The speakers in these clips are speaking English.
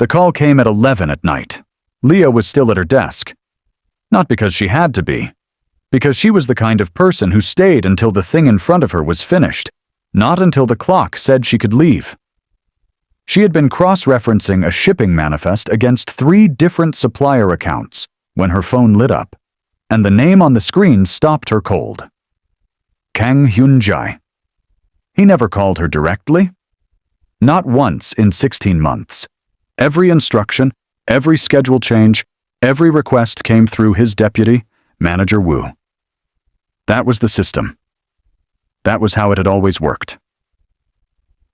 The call came at 11 at night. Leah was still at her desk. Not because she had to be. Because she was the kind of person who stayed until the thing in front of her was finished, not until the clock said she could leave. She had been cross-referencing a shipping manifest against 3 different supplier accounts when her phone lit up, and the name on the screen stopped her cold. Kang Hyun-jae. He never called her directly. Not once in 16 months. Every instruction, every schedule change, every request came through his deputy, Manager Woo. That was the system. That was how it had always worked.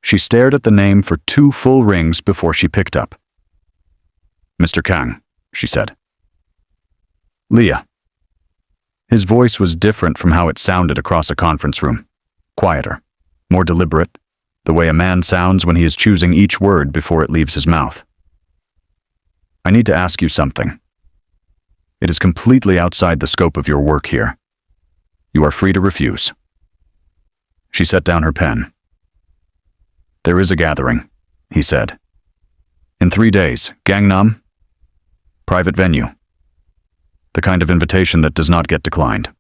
She stared at the name for 2 full rings before she picked up. "Mr. Kang," she said. "Leah." His voice was different from how it sounded across a conference room. Quieter, more deliberate, the way a man sounds when he is choosing each word before it leaves his mouth. "I need to ask you something. It is completely outside the scope of your work here. You are free to refuse." She set down her pen. "There is a gathering," he said. "In 3 days, Gangnam. Private venue. The kind of invitation that does not get declined."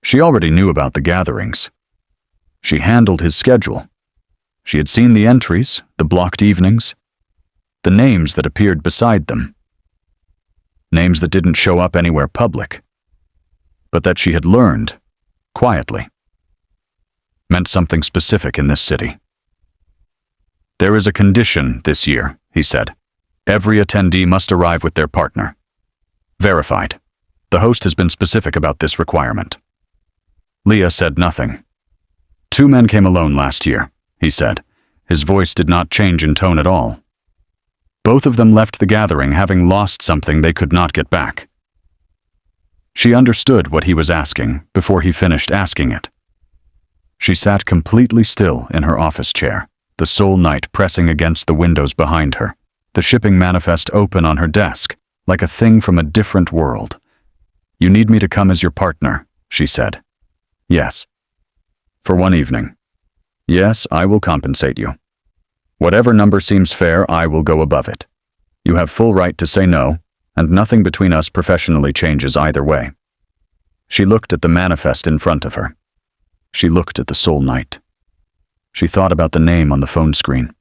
She already knew about the gatherings. She handled his schedule. She had seen the entries, the blocked evenings, the names that appeared beside them. Names that didn't show up anywhere public, but that she had learned, quietly, meant something specific in this city. "There is a condition this year," he said. "Every attendee must arrive with their partner. Verified. The host has been specific about this requirement." Leah said nothing. "2 men came alone last year," he said. His voice did not change in tone at all. "Both of them left the gathering having lost something they could not get back." She understood what he was asking before he finished asking it. She sat completely still in her office chair, the Seoul night pressing against the windows behind her, the shipping manifest open on her desk, like a thing from a different world. "You need me to come as your partner," she said. "Yes. For 1 evening. Yes, I will compensate you. Whatever number seems fair, I will go above it. You have full right to say no, and nothing between us professionally changes either way." She looked at the manifest in front of her. She looked at the Seoul night. She thought about the name on the phone screen.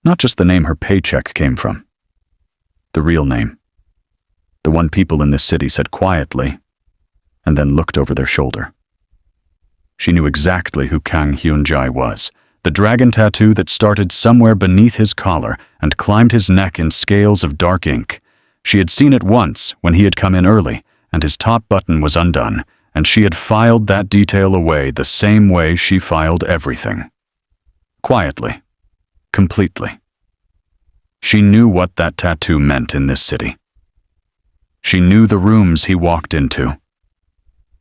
Not just the name her paycheck came from. The real name. The one people in this city said quietly, and then looked over their shoulder. She knew exactly who Kang Hyun-jae was, the dragon tattoo that started somewhere beneath his collar and climbed his neck in scales of dark ink. She had seen it once when he had come in early, and his top button was undone, and she had filed that detail away the same way she filed everything. Quietly. Completely. She knew what that tattoo meant in this city. She knew the rooms he walked into.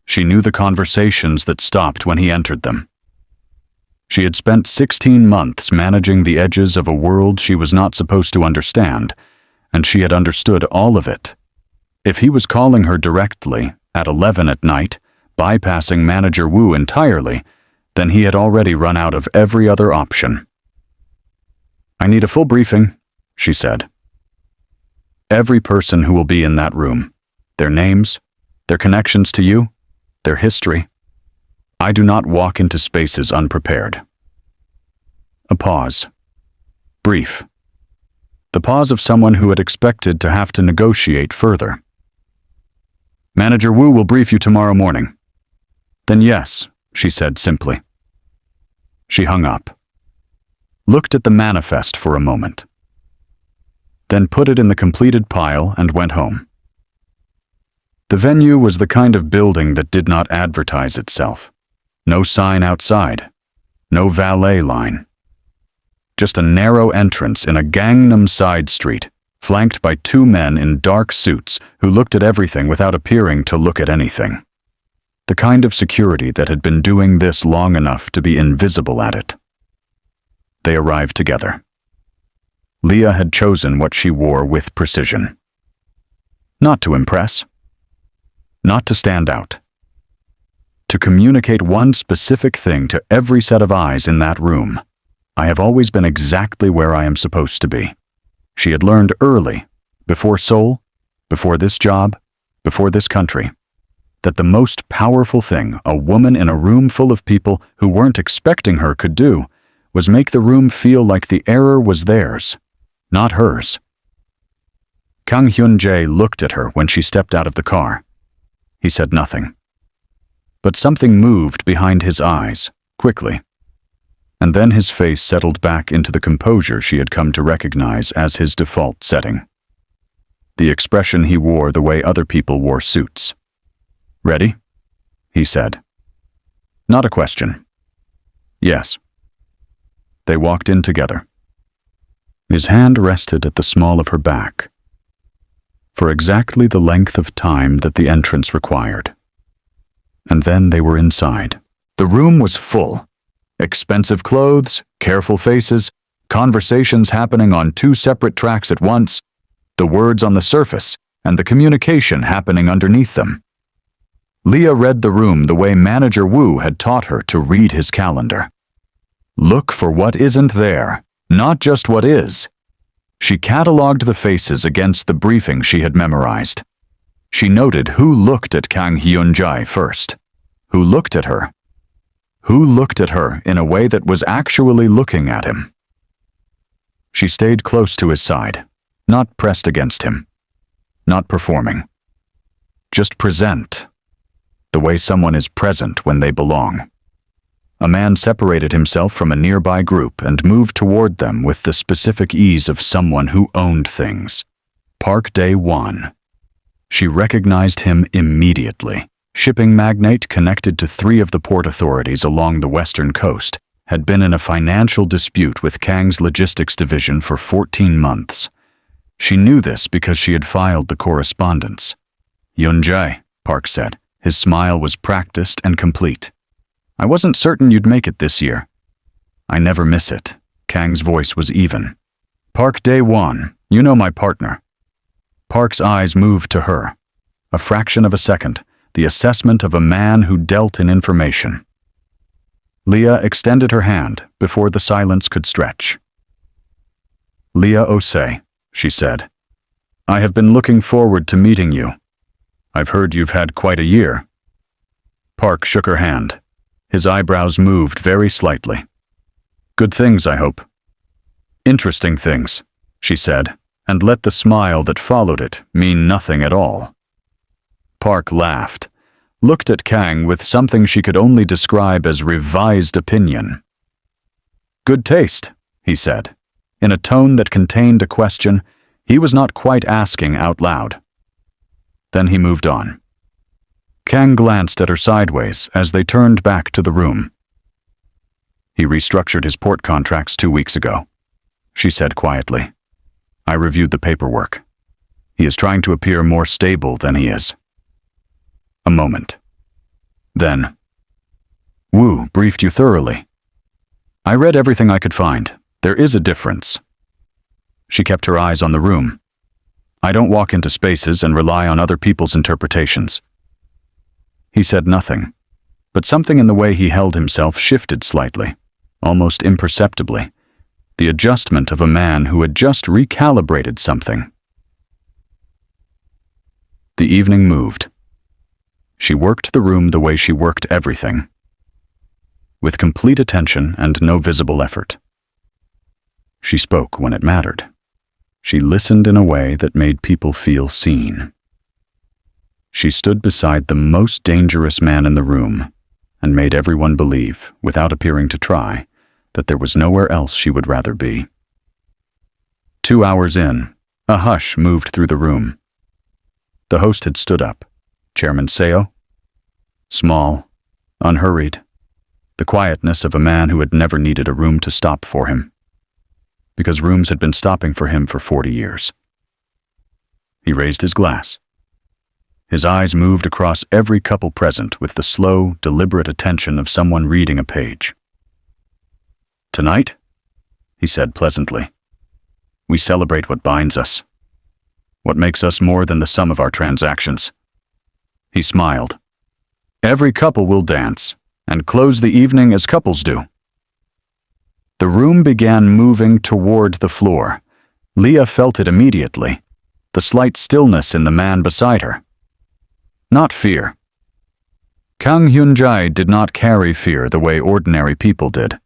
She knew the conversations that stopped when he entered them. She had spent 16 months managing the edges of a world she was not supposed to understand, and she had understood all of it. If he was calling her directly, at 11 at night, bypassing Manager Woo entirely, then he had already run out of every other option. "I need a full briefing," she said. "Every person who will be in that room, their names, their connections to you, their history. I do not walk into spaces unprepared." A pause. Brief. The pause of someone who had expected to have to negotiate further. "Manager Woo will brief you tomorrow morning." "Then yes," she said simply. She hung up. Looked at the manifest for a moment. Then put it in the completed pile and went home. The venue was the kind of building that did not advertise itself. No sign outside. No valet line. Just a narrow entrance in a Gangnam side street, flanked by 2 men in dark suits who looked at everything without appearing to look at anything. The kind of security that had been doing this long enough to be invisible at it. They arrived together. Leah had chosen what she wore with precision. Not to impress. Not to stand out. To communicate one specific thing to every set of eyes in that room. I have always been exactly where I am supposed to be. She had learned early, before Seoul, before this job, before this country, that the most powerful thing a woman in a room full of people who weren't expecting her could do was make the room feel like the error was theirs, not hers. Kang Hyun-jae looked at her when she stepped out of the car. He said nothing. But something moved behind his eyes, quickly. And then his face settled back into the composure she had come to recognize as his default setting. The expression he wore the way other people wore suits. "Ready?" he said. Not a question. Yes. They walked in together. His hand rested at the small of her back, for exactly the length of time that the entrance required. And then they were inside. The room was full. Expensive clothes, careful faces, conversations happening on two separate tracks at once, the words on the surface and the communication happening underneath them. Leah read the room the way Manager Wu had taught her to read his calendar. Look for what isn't there, not just what is. She catalogued the faces against the briefing she had memorized. She noted who looked at Kang Hyun-jae first, who looked at her in a way that was actually looking at him. She stayed close to his side, not pressed against him, not performing. Just present, the way someone is present when they belong. A man separated himself from a nearby group and moved toward them with the specific ease of someone who owned things. Park Dae-won. She recognized him immediately. Shipping magnate connected to 3 of the port authorities along the western coast, had been in a financial dispute with Kang's logistics division for 14 months. She knew this because she had filed the correspondence. "Hyun-jae," Park said. His smile was practiced and complete. "I wasn't certain you'd make it this year." "I never miss it." Kang's voice was even. "Park Dae-won, you know my partner." Park's eyes moved to her. A fraction of a second, the assessment of a man who dealt in information. Leah extended her hand before the silence could stretch. "Leah Osei," she said. "I have been looking forward to meeting you. I've heard you've had quite a year." Park shook her hand. His eyebrows moved very slightly. "Good things, I hope." "Interesting things," she said, and let the smile that followed it mean nothing at all. Park laughed, looked at Kang with something she could only describe as revised opinion. "Good taste," he said, in a tone that contained a question he was not quite asking out loud. Then he moved on. Kang glanced at her sideways as they turned back to the room. "He restructured his port contracts 2 weeks ago," she said quietly. "I reviewed the paperwork. He is trying to appear more stable than he is." A moment. Then, "Wu briefed you thoroughly." "I read everything I could find. There is a difference." She kept her eyes on the room. "I don't walk into spaces and rely on other people's interpretations." He said nothing, but something in the way he held himself shifted slightly, almost imperceptibly, the adjustment of a man who had just recalibrated something. The evening moved. She worked the room the way she worked everything, with complete attention and no visible effort. She spoke when it mattered. She listened in a way that made people feel seen. She stood beside the most dangerous man in the room and made everyone believe, without appearing to try, that there was nowhere else she would rather be. 2 hours in, a hush moved through the room. The host had stood up. Chairman Seo. Small, unhurried, the quietness of a man who had never needed a room to stop for him, because rooms had been stopping for him for 40 years. He raised his glass. His eyes moved across every couple present with the slow, deliberate attention of someone reading a page. "Tonight," he said pleasantly, "we celebrate what binds us, what makes us more than the sum of our transactions." He smiled. "Every couple will dance and close the evening as couples do." The room began moving toward the floor, Leah felt it immediately, the slight stillness in the man beside her. Not fear. Kang Hyun-jae did not carry fear the way ordinary people did.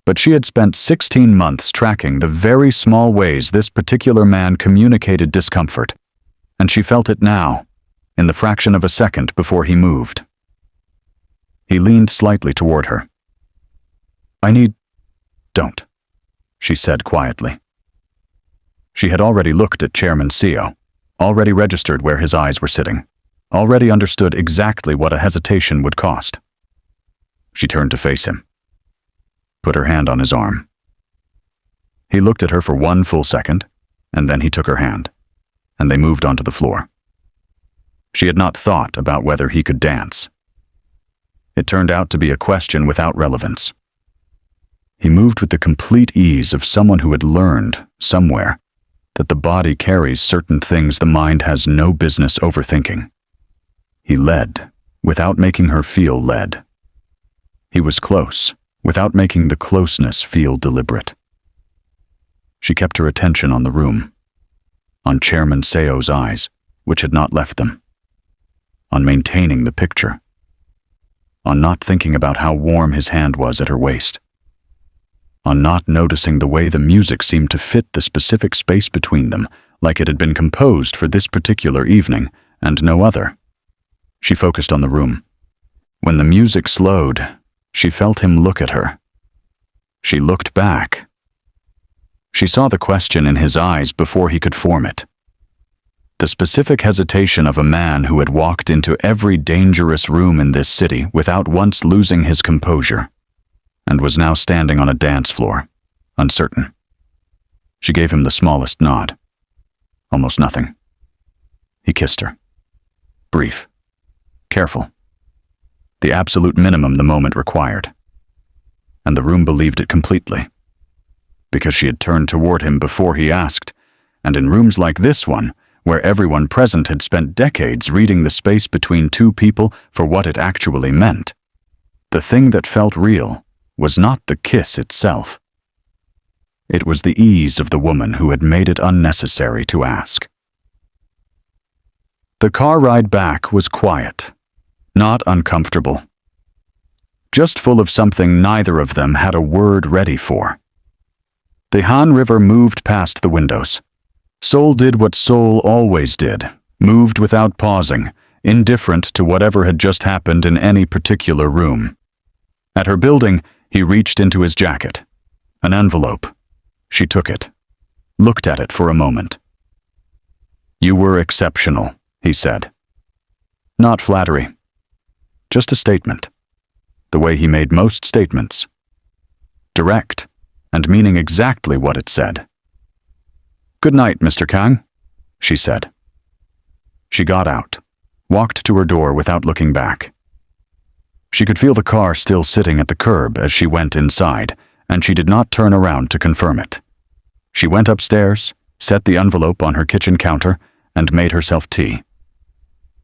But she had spent 16 months tracking the very small ways this particular man communicated discomfort, and she felt it now, in the fraction of a second before he moved. He leaned slightly toward her. Don't, she said quietly. She had already looked at Chairman Seo, already registered where his eyes were sitting, already understood exactly what a hesitation would cost. She turned to face him, put her hand on his arm. He looked at her for 1 full second, and then he took her hand, and they moved onto the floor. She had not thought about whether he could dance. It turned out to be a question without relevance. He moved with the complete ease of someone who had learned, somewhere, that the body carries certain things the mind has no business overthinking. He led, without making her feel led. He was close, without making the closeness feel deliberate. She kept her attention on the room, on Chairman Seo's eyes, which had not left them, on maintaining the picture, on not thinking about how warm his hand was at her waist, on not noticing the way the music seemed to fit the specific space between them, like it had been composed for this particular evening and no other. She focused on the room. When the music slowed, she felt him look at her. She looked back. She saw the question in his eyes before he could form it. The specific hesitation of a man who had walked into every dangerous room in this city without once losing his composure, and was now standing on a dance floor, uncertain. She gave him the smallest nod. Almost nothing. He kissed her. Brief. Careful. The absolute minimum the moment required. And the room believed it completely. Because she had turned toward him before he asked, and in rooms like this one, where everyone present had spent decades reading the space between two people for what it actually meant, the thing that felt real was not the kiss itself. It was the ease of the woman who had made it unnecessary to ask. The car ride back was quiet, not uncomfortable, just full of something neither of them had a word ready for. The Han River moved past the windows. Seoul did what Seoul always did, moved without pausing, indifferent to whatever had just happened in any particular room. At her building, he reached into his jacket. An envelope. She took it, looked at it for a moment. "You were exceptional," he said. Not flattery. Just a statement. The way he made most statements. Direct, and meaning exactly what it said. "Good night, Mr. Kang," she said. She got out, walked to her door without looking back. She could feel the car still sitting at the curb as she went inside, and she did not turn around to confirm it. She went upstairs, set the envelope on her kitchen counter, and made herself tea.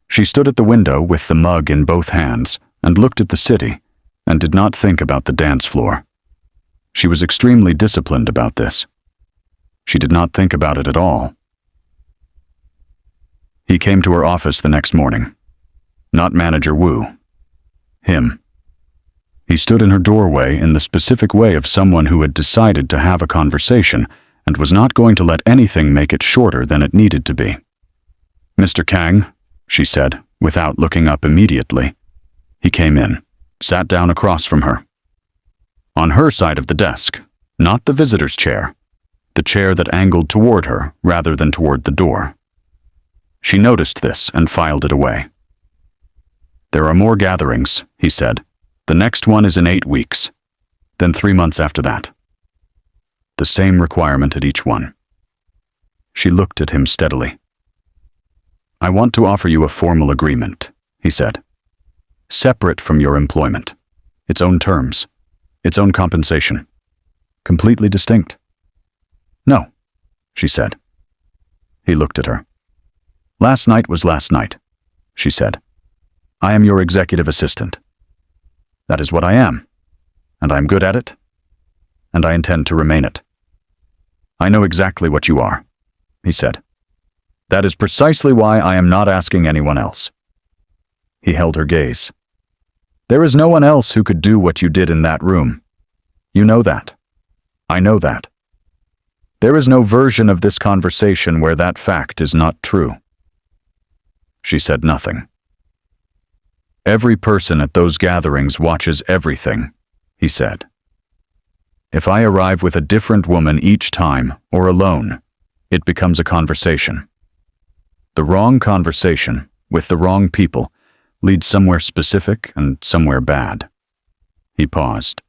She stood at the window with the mug in both hands and looked at the city, and did not think about the dance floor. She was extremely disciplined about this. She did not think about it at all. He came to her office the next morning. Not Manager Wu. Him. He stood in her doorway in the specific way of someone who had decided to have a conversation and was not going to let anything make it shorter than it needed to be. "Mr. Kang," she said, without looking up immediately. He came in, sat down across from her. On her side of the desk, not the visitor's chair, the chair that angled toward her rather than toward the door. She noticed this and filed it away. "There are more gatherings," he said. "The next one is in 8 weeks, then 3 months after that. The same requirement at each one." She looked at him steadily. "I want to offer you a formal agreement," he said. "Separate from your employment. Its own terms. Its own compensation. Completely distinct." "No," she said. He looked at her. "Last night was last night," she said. "I am your executive assistant. That is what I am, and I am good at it, and I intend to remain it." I know exactly what you are, he said. That is precisely why I am not asking anyone else. He held her gaze. There is no one else who could do what you did in that room. You know that. I know that. There is no version of this conversation where that fact is not true. She said nothing. Every person at those gatherings watches everything, he said. If I arrive with a different woman each time, or alone, it becomes a conversation. The wrong conversation, with the wrong people, leads somewhere specific and somewhere bad. He paused.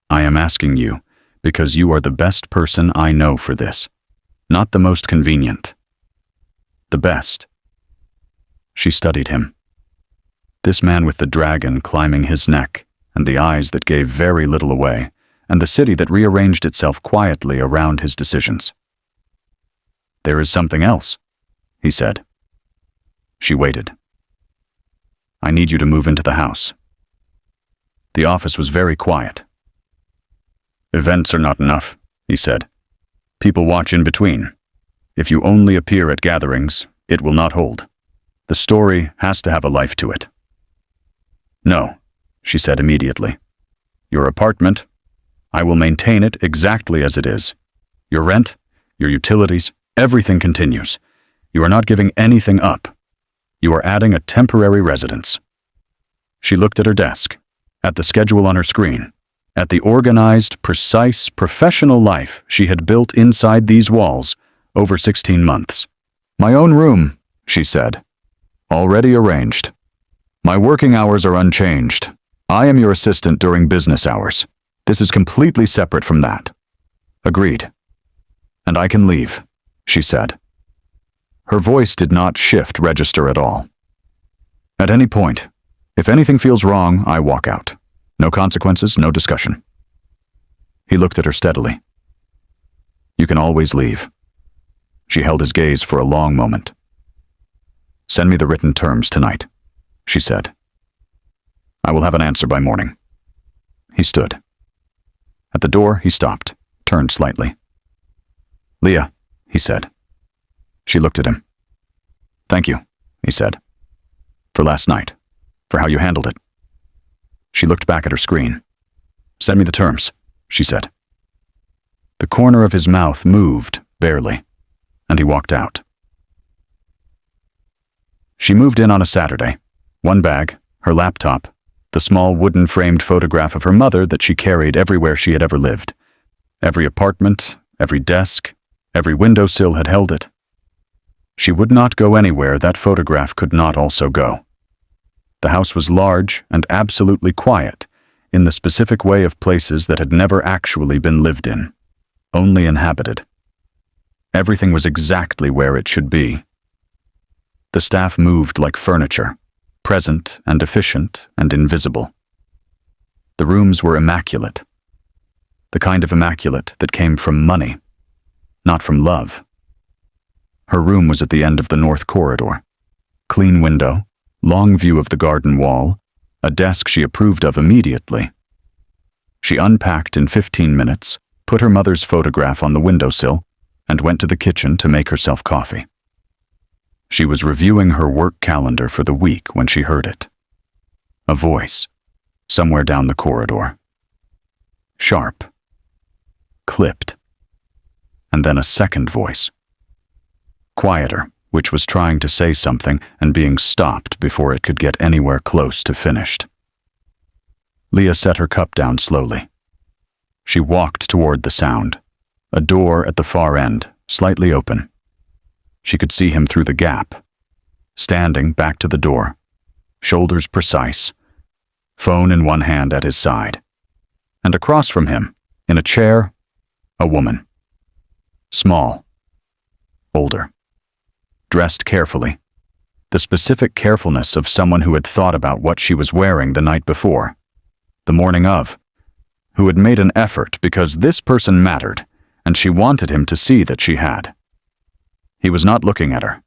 I am asking you because you are the best person I know for this, not the most convenient. The best. She studied him. This man with the dragon climbing his neck, and the eyes that gave very little away, and the city that rearranged itself quietly around his decisions. There is something else, he said. She waited. I need you to move into the house. The office was very quiet. Events are not enough, he said. People watch in between. If you only appear at gatherings, it will not hold. The story has to have a life to it. No, she said immediately. Your apartment, I will maintain it exactly as it is. Your rent, your utilities, everything continues. You are not giving anything up. You are adding a temporary residence. She looked at her desk, at the schedule on her screen, at the organized, precise, professional life she had built inside these walls over 16 months. My own room, she said. Already arranged. My working hours are unchanged. I am your assistant during business hours. This is completely separate from that. Agreed. And I can leave, she said. Her voice did not shift register at all. At any point, if anything feels wrong, I walk out. No consequences, no discussion. He looked at her steadily. You can always leave. She held his gaze for a long moment. Send me the written terms tonight, she said. I will have an answer by morning. He stood. At the door, he stopped, turned slightly. Leah, he said. She looked at him. Thank you, he said. For last night, for how you handled it. She looked back at her screen. Send me the terms, she said. The corner of his mouth moved, barely, and he walked out. She moved in on a Saturday. One bag, her laptop, the small wooden framed photograph of her mother that she carried everywhere she had ever lived. Every apartment, every desk, every windowsill had held it. She would not go anywhere that photograph could not also go. The house was large and absolutely quiet, in the specific way of places that had never actually been lived in, only inhabited. Everything was exactly where it should be. The staff moved like furniture, present and efficient and invisible. The rooms were immaculate, the kind of immaculate that came from money, not from love. Her room was at the end of the north corridor. Clean window, long view of the garden wall, a desk she approved of immediately. She unpacked in 15 minutes, put her mother's photograph on the windowsill, and went to the kitchen to make herself coffee. She was reviewing her work calendar for the week when she heard it. A voice, somewhere down the corridor. Sharp. Clipped. And then a second voice. Quieter, which was trying to say something and being stopped before it could get anywhere close to finished. Leah set her cup down slowly. She walked toward the sound, a door at the far end, slightly open. She could see him through the gap, standing back to the door, shoulders precise, phone in one hand at his side. And across from him, in a chair, a woman. Small. Older. Dressed carefully. The specific carefulness of someone who had thought about what she was wearing the night before, the morning of, who had made an effort because this person mattered, and she wanted him to see that she had. He was not looking at her.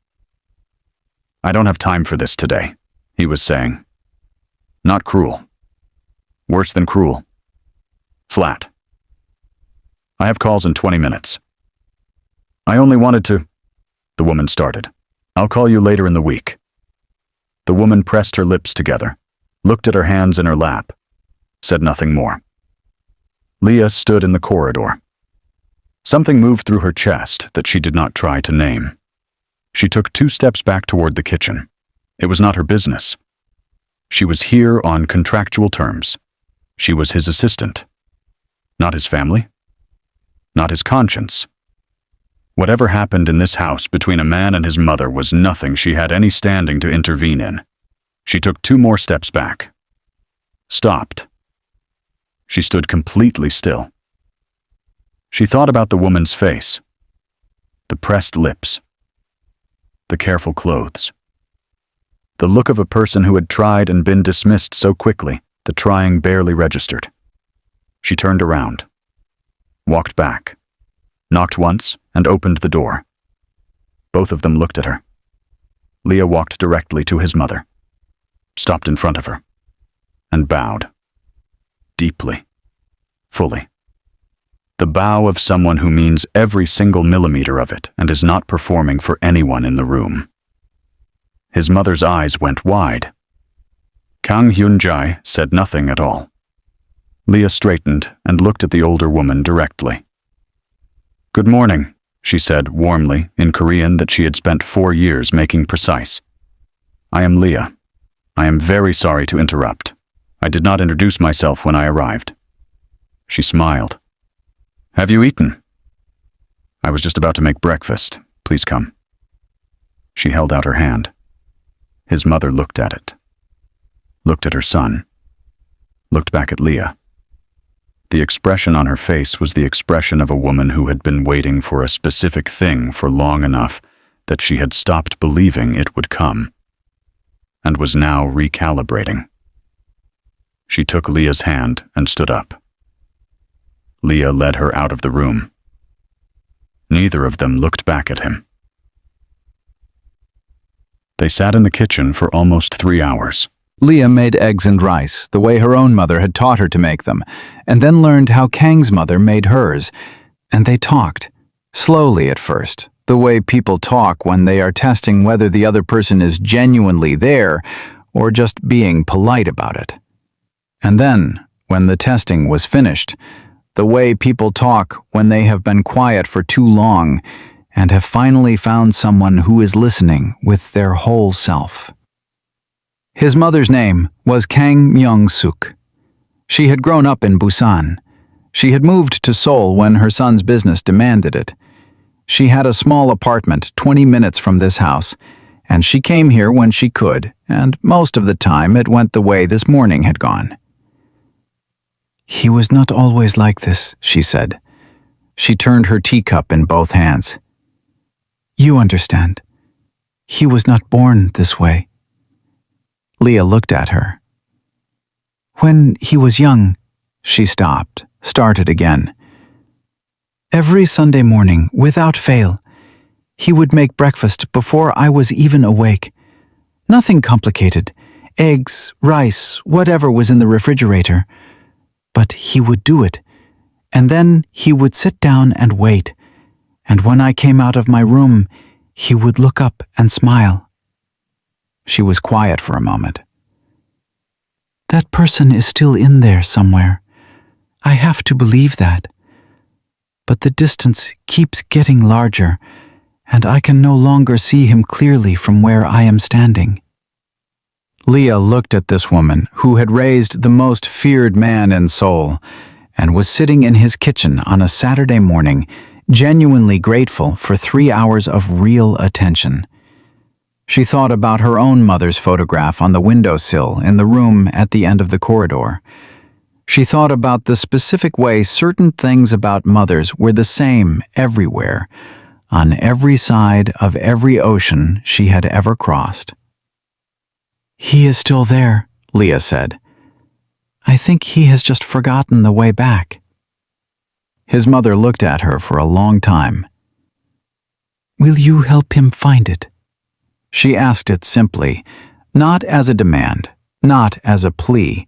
I don't have time for this today, he was saying. Not cruel. Worse than cruel. Flat. I have calls in 20 minutes. I only wanted to, the woman started. I'll call you later in the week. The woman pressed her lips together, looked at her hands in her lap, said nothing more. Leah stood in the corridor. Something moved through her chest that she did not try to name. She took 2 steps back toward the kitchen. It was not her business. She was here on contractual terms. She was his assistant. Not his family. Not his conscience. Whatever happened in this house between a man and his mother was nothing she had any standing to intervene in. She took 2 more steps back. Stopped. She stood completely still. She thought about the woman's face, the pressed lips, the careful clothes, the look of a person who had tried and been dismissed so quickly the trying barely registered. She turned around, walked back, knocked once, and opened the door. Both of them looked at her. Leah walked directly to his mother, stopped in front of her, and bowed. Deeply, fully. The bow of someone who means every single millimeter of it and is not performing for anyone in the room. His mother's eyes went wide. Kang Hyun-jae said nothing at all. Leah straightened and looked at the older woman directly. Good morning, she said warmly in Korean that she had spent 4 years making precise. I am Leah. I am very sorry to interrupt. I did not introduce myself when I arrived. She smiled. Have you eaten? I was just about to make breakfast. Please come. She held out her hand. His mother looked at it. Looked at her son. Looked back at Leah. The expression on her face was the expression of a woman who had been waiting for a specific thing for long enough that she had stopped believing it would come, and was now recalibrating. She took Leah's hand and stood up. Leah led her out of the room. Neither of them looked back at him. They sat in the kitchen for almost 3 hours. Leah made eggs and rice, the way her own mother had taught her to make them, and then learned how Kang's mother made hers. And they talked, slowly at first, the way people talk when they are testing whether the other person is genuinely there or just being polite about it. And then, when the testing was finished, the way people talk when they have been quiet for too long and have finally found someone who is listening with their whole self. His mother's name was Kang Myung-suk. She had grown up in Busan. She had moved to Seoul when her son's business demanded it. She had a small apartment 20 minutes from this house, and she came here when she could, and most of the time it went the way this morning had gone. He was not always like this, she said. She turned her teacup in both hands. You understand. He was not born this way. Leah looked at her. When he was young, she stopped, started again. Every Sunday morning, without fail, he would make breakfast before I was even awake. Nothing complicated. Eggs, rice, whatever was in the refrigerator. But he would do it, and then he would sit down and wait, and when I came out of my room, he would look up and smile. She was quiet for a moment. That person is still in there somewhere. I have to believe that. But the distance keeps getting larger, and I can no longer see him clearly from where I am standing. Leah looked at this woman who had raised the most feared man in Seoul and was sitting in his kitchen on a Saturday morning, genuinely grateful for 3 hours of real attention. She thought about her own mother's photograph on the windowsill in the room at the end of the corridor. She thought about the specific way certain things about mothers were the same everywhere, on every side of every ocean she had ever crossed. He is still there, Leah said. I think he has just forgotten the way back. His mother looked at her for a long time. Will you help him find it? She asked it simply, not as a demand, not as a plea,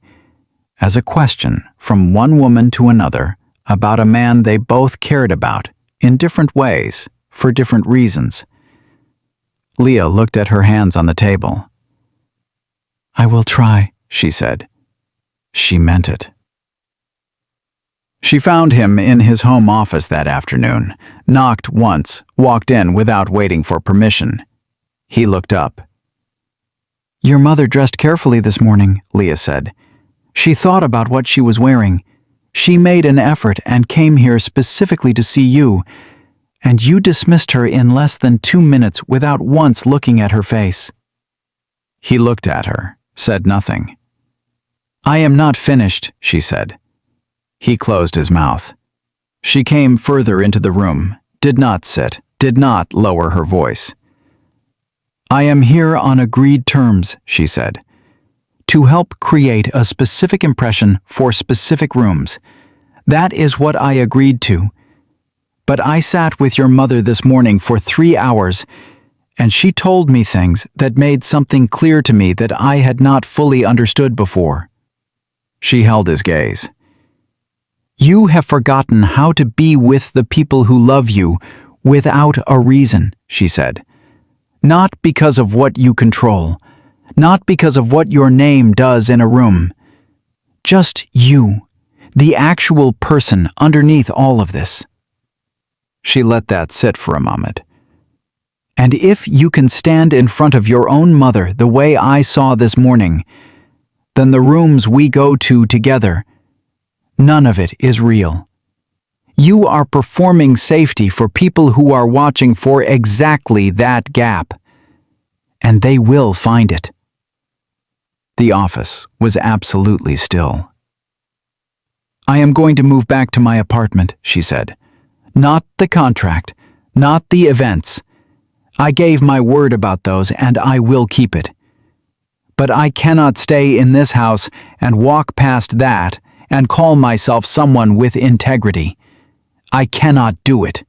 as a question from one woman to another about a man they both cared about in different ways for different reasons. Leah looked at her hands on the table. "I will try," she said. She meant it. She found him in his home office that afternoon, knocked once, walked in without waiting for permission. He looked up. "Your mother dressed carefully this morning," Leah said. "She thought about what she was wearing. She made an effort and came here specifically to see you, and you dismissed her in less than 2 minutes without once looking at her face." He looked at her, said nothing. "I am not finished," she said. He closed his mouth. She came further into the room, did not sit, did not lower her voice. "I am here on agreed terms," she said, "to help create a specific impression for specific rooms. That is what I agreed to. But I sat with your mother this morning for 3 hours, and she told me things that made something clear to me that I had not fully understood before." She held his gaze. "You have forgotten how to be with the people who love you without a reason," she said. "Not because of what you control, not because of what your name does in a room. Just you, the actual person underneath all of this." She let that sit for a moment. "And if you can stand in front of your own mother the way I saw this morning, then the rooms we go to together, none of it is real. You are performing safety for people who are watching for exactly that gap. And they will find it." The office was absolutely still. "I am going to move back to my apartment," she said. "Not the contract, not the events. I gave my word about those and I will keep it. But I cannot stay in this house and walk past that and call myself someone with integrity. I cannot do it."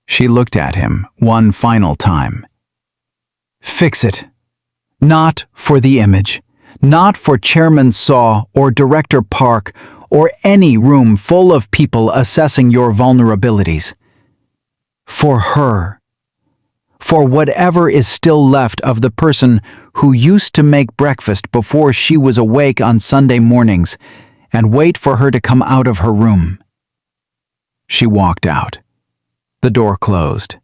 She looked at him one final time. "Fix it. Not for the image, not for Chairman Saw or Director Park or any room full of people assessing your vulnerabilities. For her. For whatever is still left of the person who used to make breakfast before she was awake on Sunday mornings and wait for her to come out of her room." She walked out. The door closed.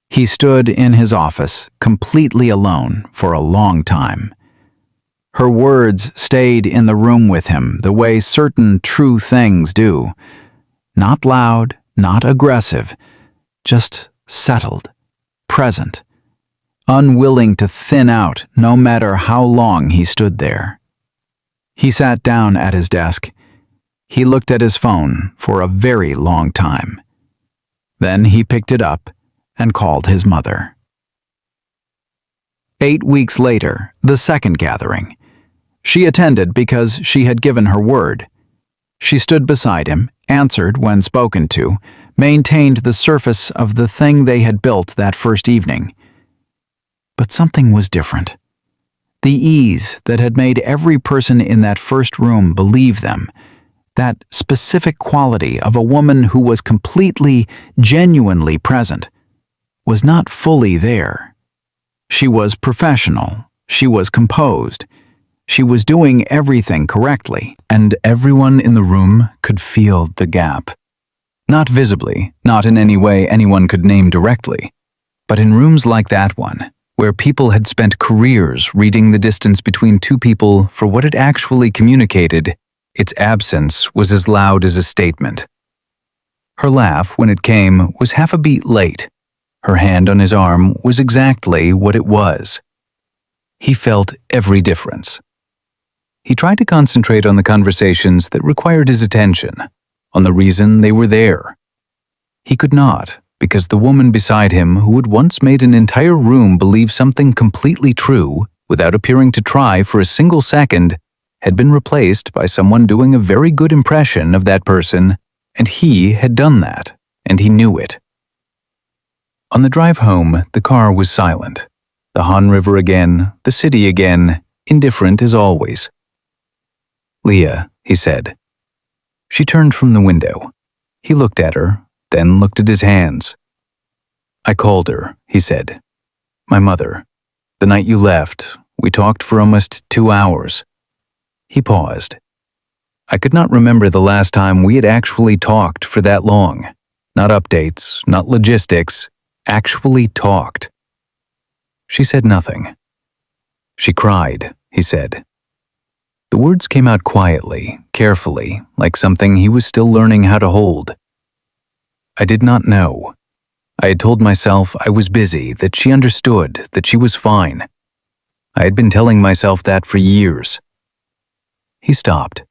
He stood in his office, completely alone, for a long time. Her words stayed in the room with him the way certain true things do. Not loud, not aggressive, just settled, present, unwilling to thin out no matter how long he stood there. He sat down at his desk. He looked at his phone for a very long time. Then he picked it up and called his mother. 8 weeks later, the second gathering. She attended because she had given her word. She stood beside him, answered when spoken to, maintained the surface of the thing they had built that first evening. But something was different. The ease that had made every person in that first room believe them, that specific quality of a woman who was completely, genuinely present, was not fully there. She was professional, she was composed, she was doing everything correctly, and everyone in the room could feel the gap. Not visibly, not in any way anyone could name directly, but in rooms like that one, where people had spent careers reading the distance between two people for what it actually communicated, its absence was as loud as a statement. Her laugh, when it came, was half a beat late. Her hand on his arm was exactly what it was. He felt every difference. He tried to concentrate on the conversations that required his attention, on the reason they were there. He could not, because the woman beside him, who had once made an entire room believe something completely true, without appearing to try for a single second, had been replaced by someone doing a very good impression of that person, and he had done that, and he knew it. On the drive home, the car was silent. The Han River again, the city again, indifferent as always. "Leah," he said. She turned from the window. He looked at her, then looked at his hands. "I called her," he said. "My mother. The night you left, we talked for almost 2 hours." He paused. I could not remember the last time we had actually talked for that long. Not updates, not logistics, actually talked. She said nothing. "She cried," he said. The words came out quietly, carefully, like something he was still learning how to hold. I did not know. I had told myself I was busy, that she understood, that she was fine. I had been telling myself that for years. He stopped.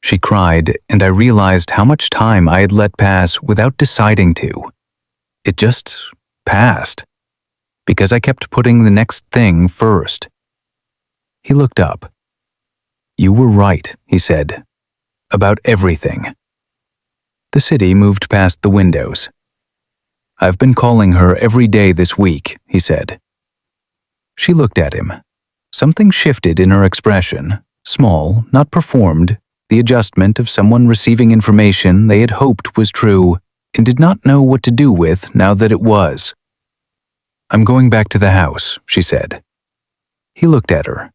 She cried, and I realized how much time I had let pass without deciding to. It just passed, because I kept putting the next thing first. He looked up. "You were right," he said, "about everything." The city moved past the windows. "I've been calling her every day this week," he said. She looked at him. Something shifted in her expression, small, not performed, the adjustment of someone receiving information they had hoped was true and did not know what to do with now that it was. "I'm going back to the house," she said. He looked at her.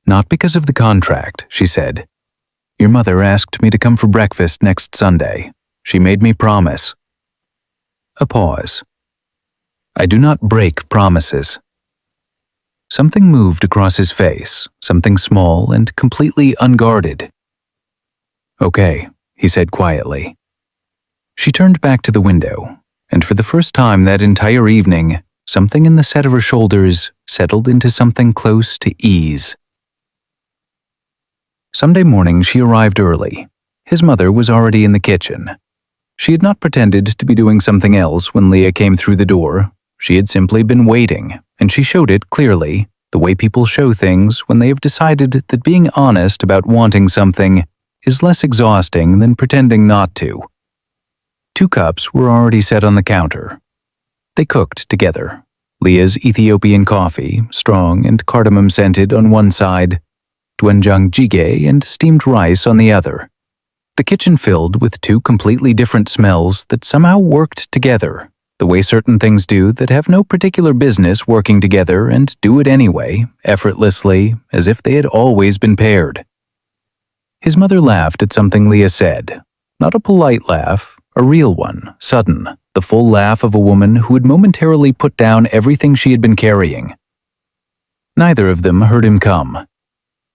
"Not because of the contract," she said. "Your mother asked me to come for breakfast next Sunday. She made me promise." A pause. "I do not break promises." Something moved across his face, something small and completely unguarded. "Okay," he said quietly. She turned back to the window, and for the first time that entire evening, something in the set of her shoulders settled into something close to ease. Sunday morning she arrived early. His mother was already in the kitchen. She had not pretended to be doing something else when Leah came through the door. She had simply been waiting, and she showed it clearly, the way people show things when they have decided that being honest about wanting something is less exhausting than pretending not to. 2 cups were already set on the counter. They cooked together. Leah's Ethiopian coffee, strong and cardamom-scented on one side, doenjang jjigae and steamed rice on the other. The kitchen filled with 2 completely different smells that somehow worked together, the way certain things do that have no particular business working together and do it anyway, effortlessly, as if they had always been paired. His mother laughed at something Leah said. Not a polite laugh, a real one, sudden, the full laugh of a woman who had momentarily put down everything she had been carrying. Neither of them heard him come.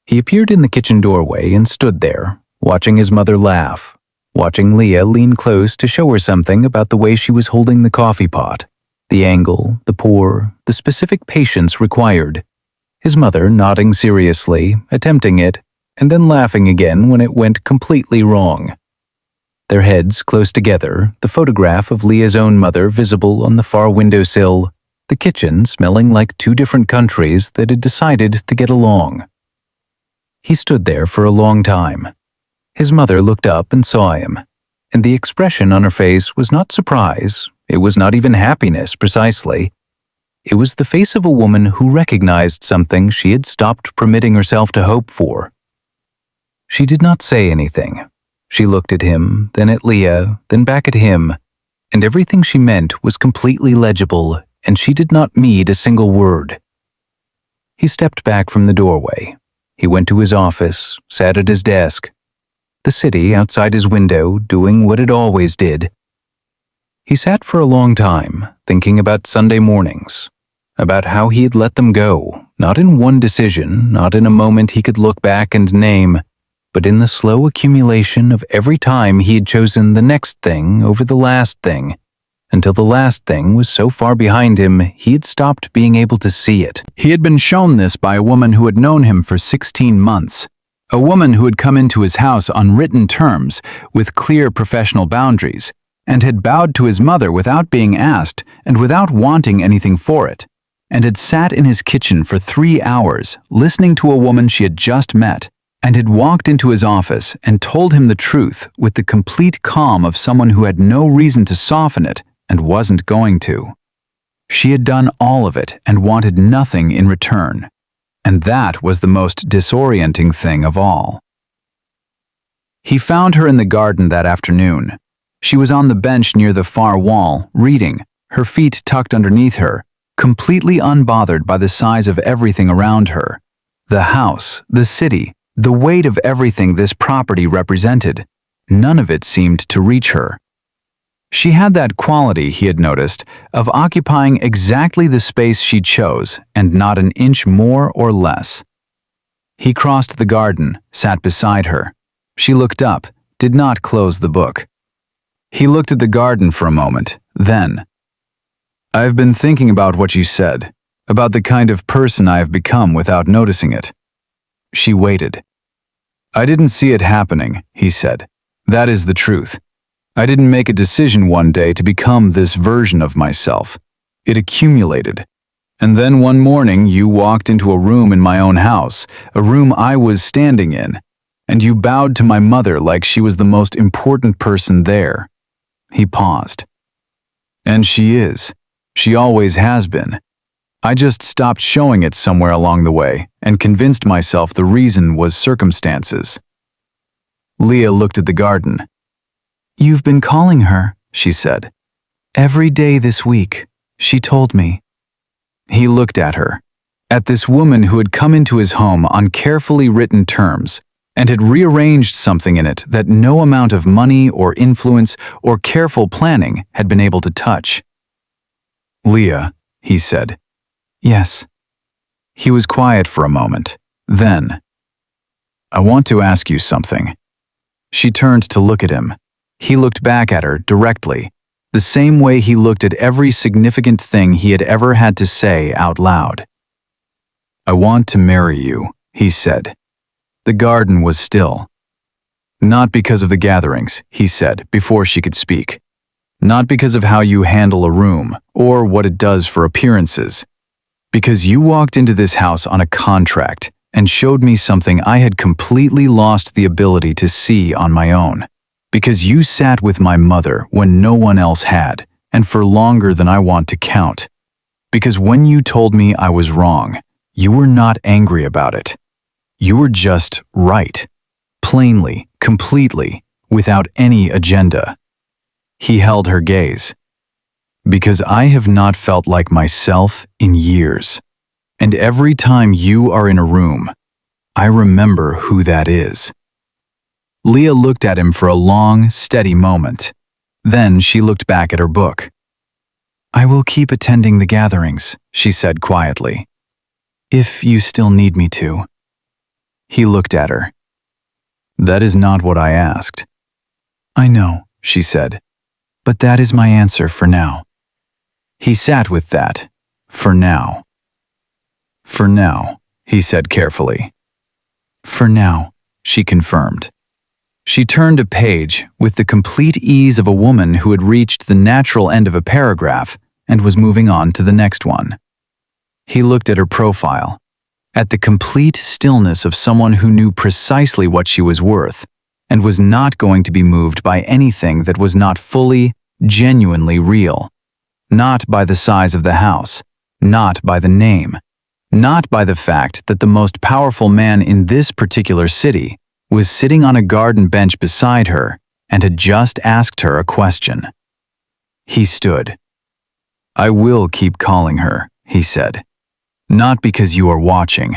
He appeared in the kitchen doorway and stood there, watching his mother laugh, watching Leah lean close to show her something about the way she was holding the coffee pot, the angle, the pour, the specific patience required. His mother nodding seriously, attempting it, and then laughing again when it went completely wrong. Their heads close together, the photograph of Leah's own mother visible on the far windowsill, the kitchen smelling like 2 different countries that had decided to get along. He stood there for a long time. His mother looked up and saw him, and the expression on her face was not surprise, it was not even happiness precisely. It was the face of a woman who recognized something she had stopped permitting herself to hope for. She did not say anything. She looked at him, then at Leah, then back at him, and everything she meant was completely legible, and she did not need a single word. He stepped back from the doorway. He went to his office, sat at his desk. The city outside his window doing what it always did. He sat for a long time, thinking about Sunday mornings, about how he had let them go, not in one decision, not in a moment he could look back and name, but in the slow accumulation of every time he had chosen the next thing over the last thing, until the last thing was so far behind him he had stopped being able to see it. He had been shown this by a woman who had known him for 16 months, a woman who had come into his house on written terms, with clear professional boundaries, and had bowed to his mother without being asked and without wanting anything for it, and had sat in his kitchen for 3 hours, listening to a woman she had just met, and had walked into his office and told him the truth with the complete calm of someone who had no reason to soften it and wasn't going to. She had done all of it and wanted nothing in return, and that was the most disorienting thing of all. He found her in the garden that afternoon. She was on the bench near the far wall, reading, her feet tucked underneath her, completely unbothered by the size of everything around her. The house, the city, the weight of everything this property represented. None of it seemed to reach her. She had that quality, he had noticed, of occupying exactly the space she chose and not an inch more or less. He crossed the garden, sat beside her. She looked up, did not close the book. He looked at the garden for a moment, then, "I've been thinking about what you said, about the kind of person I have become without noticing it." She waited. "I didn't see it happening," he said. "That is the truth. I didn't make a decision one day to become this version of myself. It accumulated. And then one morning you walked into a room in my own house, a room I was standing in, and you bowed to my mother like she was the most important person there." He paused. "And she is. She always has been. I just stopped showing it somewhere along the way and convinced myself the reason was circumstances." Leah looked at the garden. "You've been calling her," she said. "Every day this week, she told me." He looked at her, at this woman who had come into his home on carefully written terms and had rearranged something in it that no amount of money or influence or careful planning had been able to touch. "Leah," he said. "Yes." He was quiet for a moment. Then, "I want to ask you something." She turned to look at him. He looked back at her directly, the same way he looked at every significant thing he had ever had to say out loud. "I want to marry you," he said. The garden was still. "Not because of the gatherings," he said before she could speak. "Not because of how you handle a room or what it does for appearances. Because you walked into this house on a contract and showed me something I had completely lost the ability to see on my own. Because you sat with my mother when no one else had, and for longer than I want to count. Because when you told me I was wrong, you were not angry about it. You were just right. Plainly, completely, without any agenda." He held her gaze. "Because I have not felt like myself in years. And every time you are in a room, I remember who that is." Leah looked at him for a long, steady moment. Then she looked back at her book. "I will keep attending the gatherings," she said quietly. "If you still need me to." He looked at her. "That is not what I asked." "I know," she said, "but that is my answer for now." He sat with that. "For now." "For now," he said carefully. "For now," she confirmed. She turned a page with the complete ease of a woman who had reached the natural end of a paragraph and was moving on to the next one. He looked at her profile, at the complete stillness of someone who knew precisely what she was worth and was not going to be moved by anything that was not fully, genuinely real. Not by the size of the house, not by the name, not by the fact that the most powerful man in this particular city was sitting on a garden bench beside her and had just asked her a question. He stood. "I will keep calling her," he said. "Not because you are watching,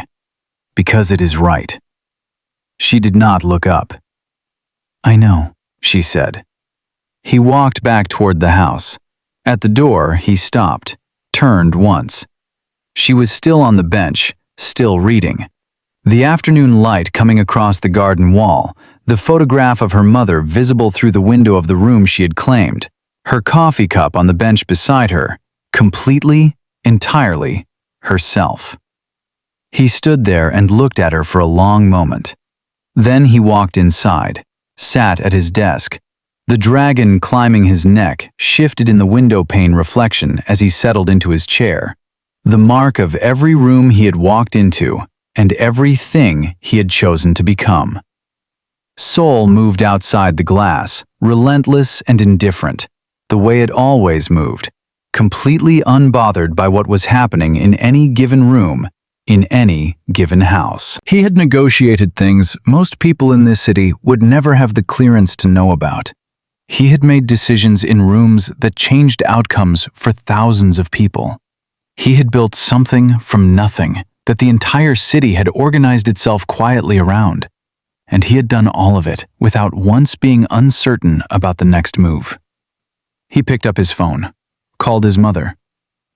because it is right." She did not look up. "I know," she said. He walked back toward the house. At the door, he stopped, turned once. She was still on the bench, still reading. The afternoon light coming across the garden wall, the photograph of her mother visible through the window of the room she had claimed, her coffee cup on the bench beside her, completely, entirely, herself. He stood there and looked at her for a long moment. Then he walked inside, sat at his desk. The dragon climbing his neck shifted in the window pane reflection as he settled into his chair. The mark of every room he had walked into, and everything he had chosen to become. Seoul moved outside the glass, relentless and indifferent, the way it always moved, completely unbothered by what was happening in any given room, in any given house. He had negotiated things most people in this city would never have the clearance to know about. He had made decisions in rooms that changed outcomes for thousands of people. He had built something from nothing that the entire city had organized itself quietly around. And he had done all of it without once being uncertain about the next move. He picked up his phone, called his mother.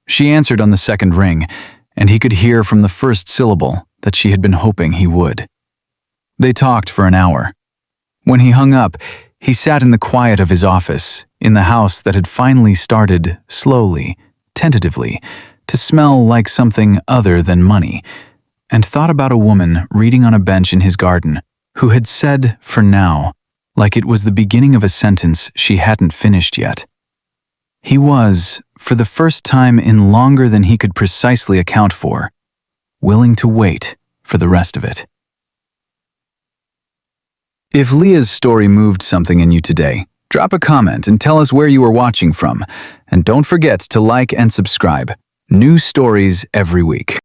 She answered on the second ring, and he could hear from the first syllable that she had been hoping he would. They talked for an hour. When he hung up, he sat in the quiet of his office, in the house that had finally started, slowly, tentatively, to smell like something other than money, and thought about a woman reading on a bench in his garden who had said, for now, like it was the beginning of a sentence she hadn't finished yet. He was, for the first time in longer than he could precisely account for, willing to wait for the rest of it. If Leah's story moved something in you today, drop a comment and tell us where you are watching from. And don't forget to like and subscribe. New stories every week.